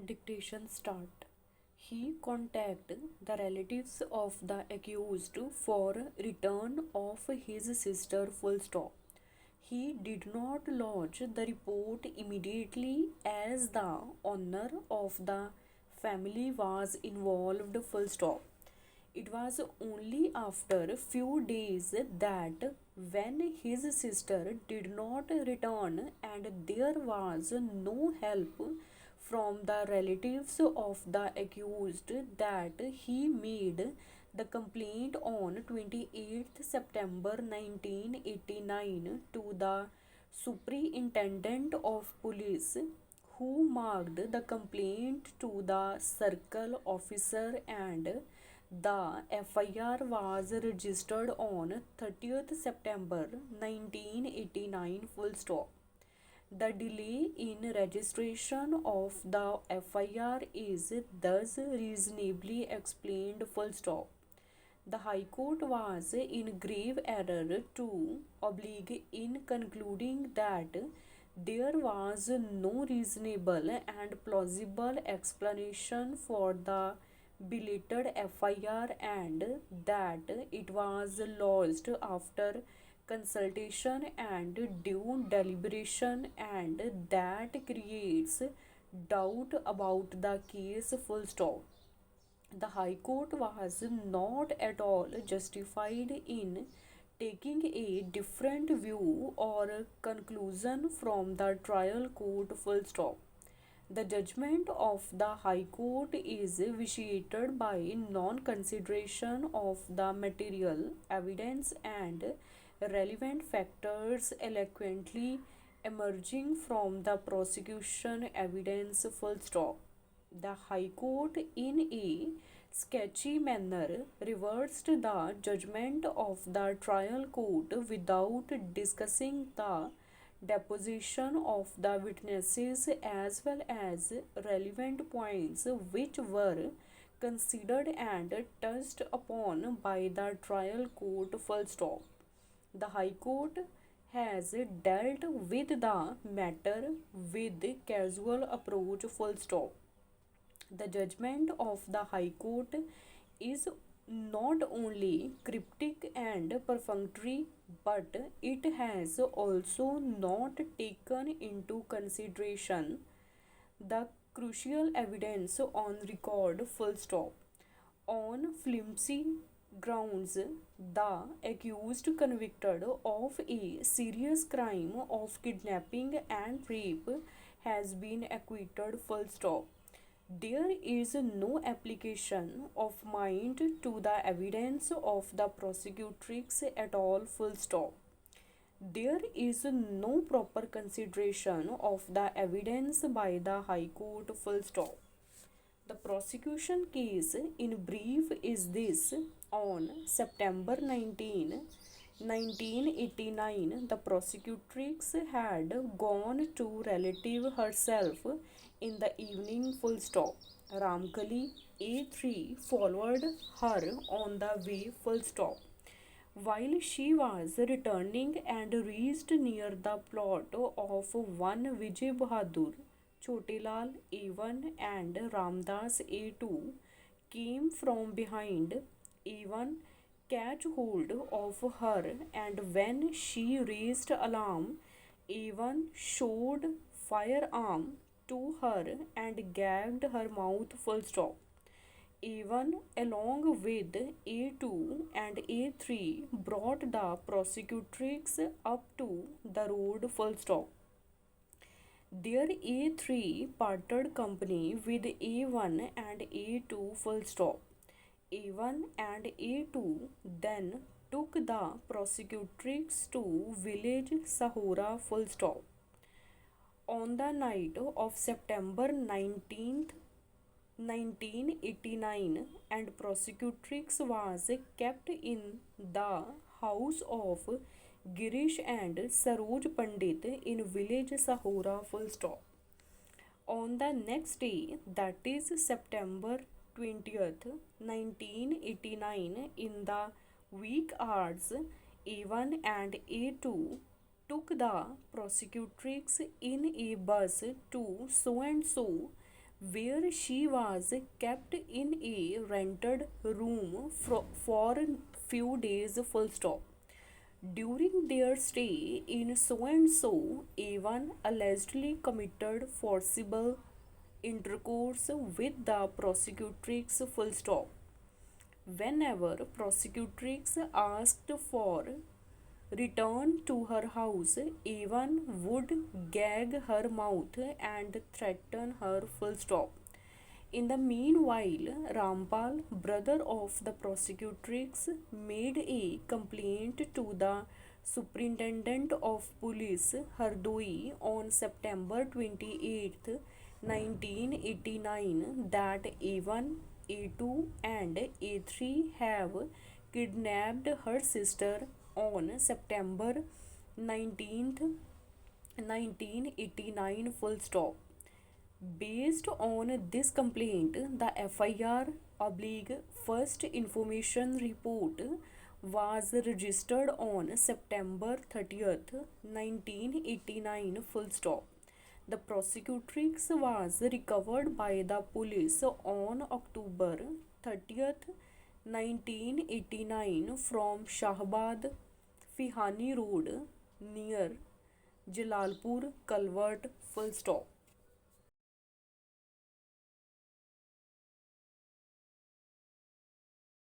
Dictation start. He contacted the relatives of the accused for return of his sister full stop. He did not lodge the report immediately as the owner of the family was involved full stop. It was only after a few days that when his sister did not return and there was no help from the relatives of the accused that he made the complaint on 28th September 1989 to the superintendent of police, who marked the complaint to the circle officer, and the FIR was registered on 30th September 1989 full stop. The delay in registration of the FIR is thus reasonably explained full stop. The High Court was in grave error to oblige in concluding that there was no reasonable and plausible explanation for the belated FIR and that it was lodged after consultation and due deliberation, and that creates doubt about the case full stop. The High Court was not at all justified in taking a different view or conclusion from the trial court full stop. The judgment of the High Court is vitiated by non-consideration of the material evidence and relevant factors eloquently emerging from the prosecution evidence full stop. The High Court in a sketchy manner reversed the judgment of the trial court without discussing the deposition of the witnesses as well as relevant points which were considered and touched upon by the trial court full stop. The High Court has dealt with the matter with casual approach full stop. The judgment of the High Court is not only cryptic and perfunctory, but it has also not taken into consideration the crucial evidence on record full stop. On flimsy grounds, the accused convicted of a serious crime of kidnapping and rape has been acquitted full stop. There is no application of mind to the evidence of the prosecutrix at all full stop. There is no proper consideration of the evidence by the High Court full stop. The prosecution case in brief is this: on September 19, 1989, the prosecutrix had gone to relative herself in the evening full stop. Ramkali A3 followed her on the way full stop. While she was returning and reached near the plot of one Vijay Bahadur, Chotelal A1 and Ramdas A2 came from behind. A1 catch hold of her, and when she raised alarm, A1 showed firearm to her and gagged her mouth full stop. A1 along with A2 and A3 brought the prosecutrix up to the road full stop. There A3 parted company with A1 and A2 full stop. A1 and A2 then took the prosecutrix to village Sahora full stop. On the night of September 19th, 1989, and prosecutrix was kept in the house of Girish and Saroj Pandit in village Sahora full stop. On the next day, that is September 20th, 1989, in the week hours, A1 and A2 took the prosecutrix in a bus to so and so where she was kept in a rented room for few days full stop. During their stay in so and so, Evan allegedly committed forcible intercourse with the prosecutrix full stop. Whenever prosecutrix asked for return to her house, Evan would gag her mouth and threaten her full stop. In the meanwhile, Rampal, brother of the prosecutrix, made a complaint to the Superintendent of Police Hardoi on September 28, 1989 that A1, A2 and A3 have kidnapped her sister on September 19th, 1989 full stop. Based on this complaint, the FIR oblique first information report was registered on September 30th, 1989 full stop. The prosecutrix was recovered by the police on October 30th, 1989 from Shahbad Fihani Road near Jalalpur Culvert full stop.